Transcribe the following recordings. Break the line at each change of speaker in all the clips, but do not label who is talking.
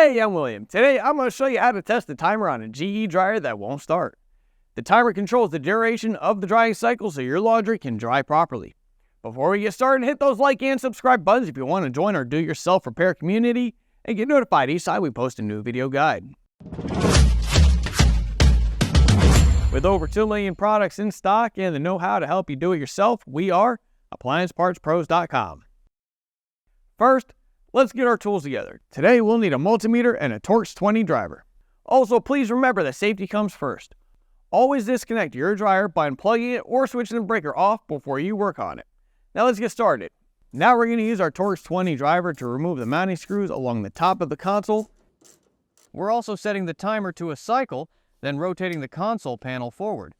Hey, I'm William. Today I'm going to show you how to test the timer on a GE dryer that won't start. The timer controls the duration of the drying cycle so your laundry can dry properly. Before we get started, hit those like and subscribe buttons if you want to join our do-it-yourself repair community and get notified each time we post a new video guide. With over 2 million products in stock and the know-how to help you do it yourself, we are AppliancePartsPros.com. First, let's get our tools together. Today we'll need a multimeter and a Torx 20 driver. Also, please remember that safety comes first. Always disconnect your dryer by unplugging it or switching the breaker off before you work on it. Now let's get started. Now we're going to use our Torx 20 driver to remove the mounting screws along the top of the console. We're also setting the timer to a cycle, then rotating the console panel forward.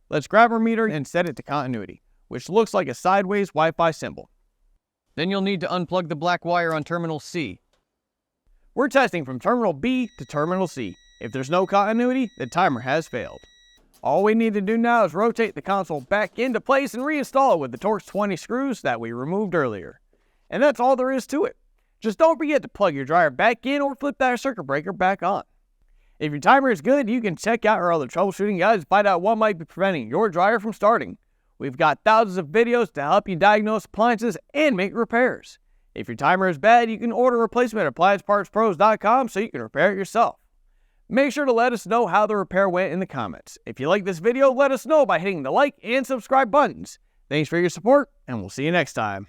Let's grab our meter and set it to continuity, which looks like a sideways Wi-Fi symbol. Then you'll need to unplug the black wire on terminal C. We're testing from terminal B to terminal C. If there's no continuity, the timer has failed. All we need to do now is rotate the console back into place and reinstall it with the Torx 20 screws that we removed earlier. And that's all there is to it. Just don't forget to plug your dryer back in or flip that circuit breaker back on. If your timer is good, you can check out our other troubleshooting guides to find out what might be preventing your dryer from starting. We've got thousands of videos to help you diagnose appliances and make repairs. If your timer is bad, you can order a replacement at AppliancePartsPros.com so you can repair it yourself. Make sure to let us know how the repair went in the comments. If you like this video, let us know by hitting the like and subscribe buttons. Thanks for your support, and we'll see you next time.